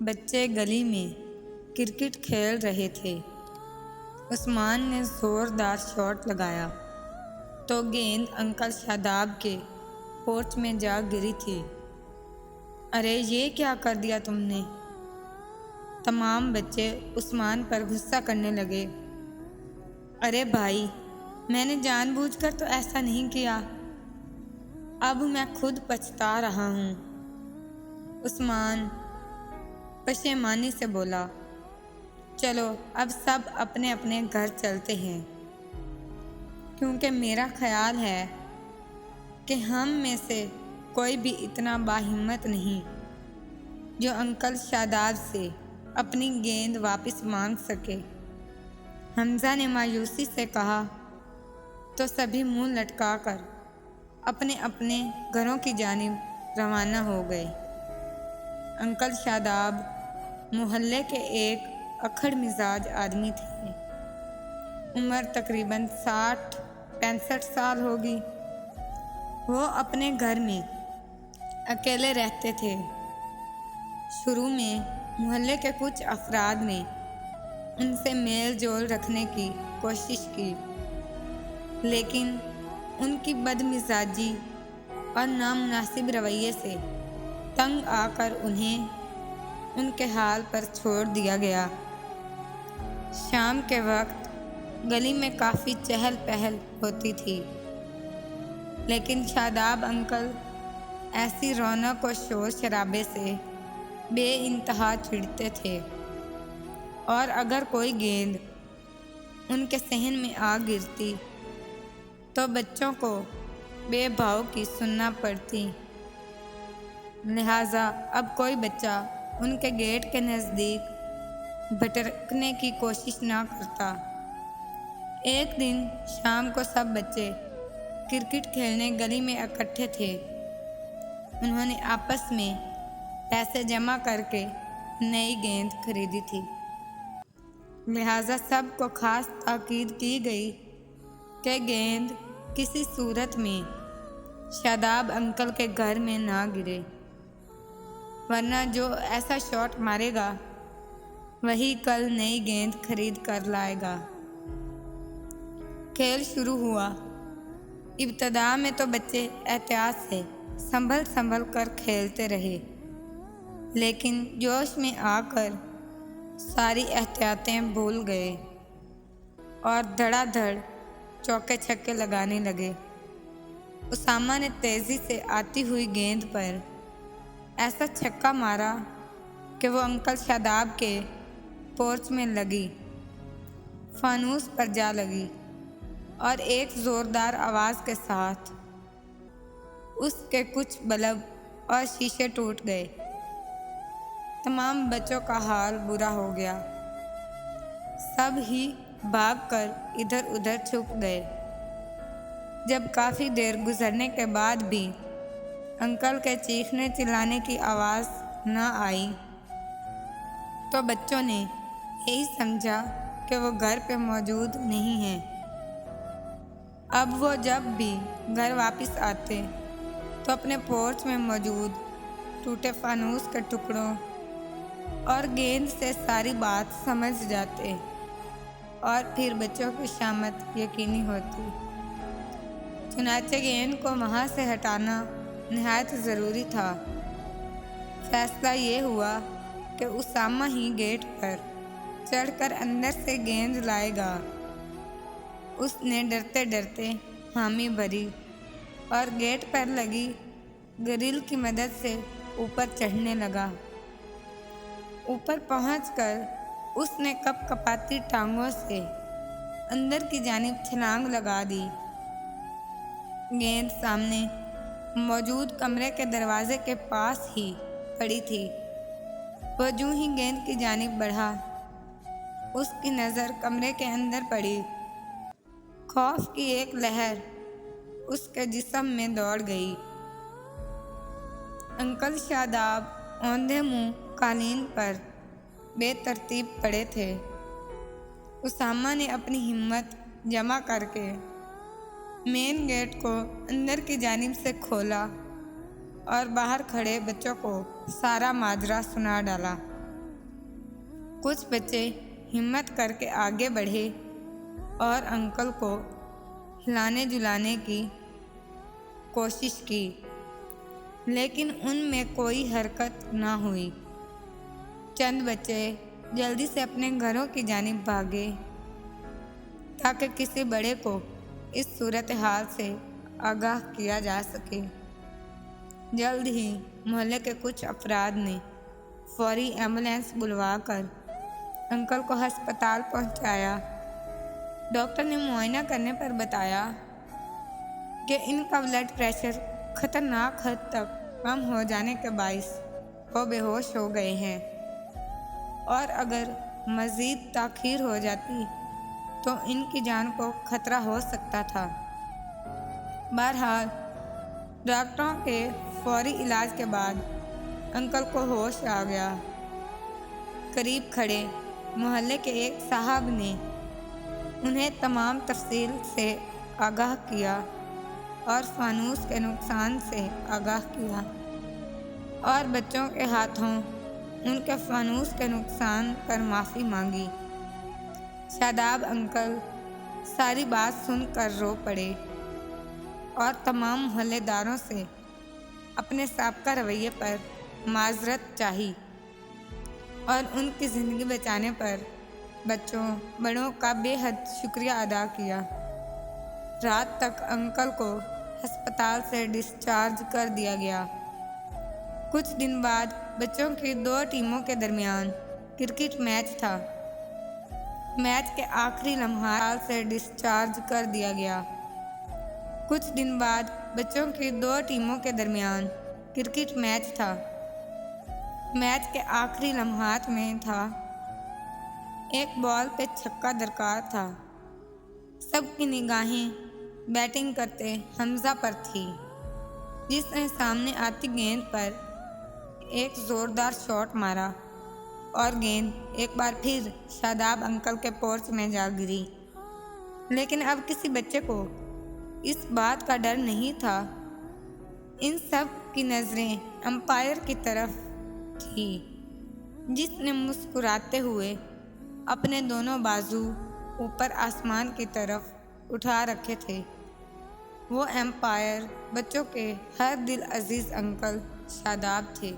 बच्चे गली में क्रिकेट खेल रहे थे। उस्मान ने ज़ोरदार शॉट लगाया तो गेंद अंकल शादाब के पोर्च में जा गिरी थी। अरे ये क्या कर दिया तुमने? तमाम बच्चे उस्मान पर गुस्सा करने लगे। अरे भाई, मैंने जानबूझकर तो ऐसा नहीं किया। अब मैं खुद पछता रहा हूँ। उस्मान पशेमानी से बोला। चलो अब सब अपने अपने घर चलते हैं, क्योंकि मेरा ख्याल है कि हम में से कोई भी इतना बाहिम्मत नहीं जो अंकल शादाब से अपनी गेंद वापस मांग सके। हमजा ने मायूसी से कहा तो सभी मुंह लटकाकर अपने अपने घरों की जानिब रवाना हो गए। अंकल शादाब मोहल्ले के एक अखड़ मिजाज आदमी थे। उम्र तकरीबन 60-65 साल होगी। वो अपने घर में अकेले रहते थे। शुरू में मोहल्ले के कुछ अफराद ने उनसे मेल जोल रखने की कोशिश की, लेकिन उनकी बदमिजाजी और नामुनासिब रवैये से तंग आकर उन्हें उनके हाल पर छोड़ दिया गया। शाम के वक्त गली में काफ़ी चहल पहल होती थी, लेकिन शादाब अंकल ऐसी रौनक और शोर शराबे से बेइंतहा चिढ़ते थे, और अगर कोई गेंद उनके सहन में आ गिरती तो बच्चों को बेभाव की सुनना पड़ती। लिहाजा अब कोई बच्चा उनके गेट के नज़दीक भटकने की कोशिश ना करता। एक दिन शाम को सब बच्चे क्रिकेट खेलने गली में इकट्ठे थे। उन्होंने आपस में पैसे जमा करके नई गेंद खरीदी थी। लिहाजा सबको खास ताकीद की गई कि गेंद किसी सूरत में शादाब अंकल के घर में ना गिरे, वरना जो ऐसा शॉट मारेगा वही कल नई गेंद खरीद कर लाएगा। खेल शुरू हुआ। इब्तदा में तो बच्चे एहतियात से संभल संभल कर खेलते रहे, लेकिन जोश में आकर सारी एहतियातें भूल गए और धड़ाधड़ चौके छक्के लगाने लगे। उसामा ने तेज़ी से आती हुई गेंद पर ऐसा छक्का मारा कि वो अंकल शादाब के पोर्च में लगी, फानूस पर जा लगी और एक ज़ोरदार आवाज़ के साथ उसके कुछ बल्ब और शीशे टूट गए। तमाम बच्चों का हाल बुरा हो गया। सब ही भागकर इधर उधर छुप गए। जब काफ़ी देर गुजरने के बाद भी अंकल के चीखने चिल्लाने की आवाज़ न आई तो बच्चों ने यही समझा कि वो घर पे मौजूद नहीं हैं। अब वो जब भी घर वापस आते तो अपने पोर्च में मौजूद टूटे फानूस के टुकड़ों और गेंद से सारी बात समझ जाते और फिर बच्चों की शामत यकीनी होती। चुनाचे गेंद को वहाँ से हटाना निहायत ज़रूरी था। फैसला ये हुआ कि उसामा ही गेट पर चढ़कर अंदर से गेंद लाएगा। उसने डरते डरते हामी भरी और गेट पर लगी ग्रिल की मदद से ऊपर चढ़ने लगा। ऊपर पहुंचकर उसने कपकपाती टांगों से अंदर की जानिब छलांग लगा दी। गेंद सामने मौजूद कमरे के दरवाजे के पास ही पड़ी थी। वह यूं ही गेंद की जानिब बढ़ा, उसकी नज़र कमरे के अंदर पड़ी। खौफ की एक लहर उसके जिस्म में दौड़ गई। अंकल शादाब औंधे मुंह कालीन पर बेतरतीब पड़े थे। उसामा ने अपनी हिम्मत जमा करके मेन गेट को अंदर की जानिब से खोला और बाहर खड़े बच्चों को सारा माजरा सुना डाला। कुछ बच्चे हिम्मत करके आगे बढ़े और अंकल को हिलाने जुलाने की कोशिश की, लेकिन उनमें कोई हरकत ना हुई। चंद बच्चे जल्दी से अपने घरों की जानिब भागे ताकि किसी बड़े को इस सूरत हाल से आगाह किया जा सके। जल्द ही मोहल्ले के कुछ अफराद ने फौरी एम्बुलेंस बुलवाकर अंकल को अस्पताल पहुंचाया। डॉक्टर ने मुआयना करने पर बताया कि इनका ब्लड प्रेशर खतरनाक हद तक कम हो जाने के बाइस वो बेहोश हो गए हैं और अगर मज़ीद ताख़ीर हो जाती तो इनकी जान को खतरा हो सकता था। बहरहाल डॉक्टरों के फौरी इलाज के बाद अंकल को होश आ गया। करीब खड़े मोहल्ले के एक साहब ने उन्हें तमाम तफसील से आगाह किया और फानूस के नुकसान से आगाह किया और बच्चों के हाथों उनके फानूस के नुकसान पर माफ़ी मांगी। शादाब अंकल सारी बात सुनकर रो पड़े और तमाम मोहल्लेदारों से अपने साबका रवैये पर माजरत चाही और उनकी ज़िंदगी बचाने पर बच्चों बड़ों का बेहद शुक्रिया अदा किया। रात तक अंकल को अस्पताल से डिस्चार्ज कर दिया गया। कुछ दिन बाद बच्चों की 2 टीमों के दरमियान क्रिकेट मैच था। मैच के आखिरी लम्हात से डिस्चार्ज कर दिया गया। कुछ दिन बाद बच्चों की 2 टीमों के दरमियान क्रिकेट मैच था। मैच के आखिरी लम्हात में था। एक बॉल पे छक्का दरकार था। सबकी निगाहें बैटिंग करते हमजा पर थी, जिसने सामने आती गेंद पर एक ज़ोरदार शॉट मारा और गेंद एक बार फिर शादाब अंकल के पोर्च में जा गिरी। लेकिन अब किसी बच्चे को इस बात का डर नहीं था। इन सब की नज़रें अंपायर की तरफ थी, जिसने मुस्कुराते हुए अपने दोनों बाजू ऊपर आसमान की तरफ उठा रखे थे। वो एम्पायर बच्चों के हर दिल अजीज़ अंकल शादाब थे।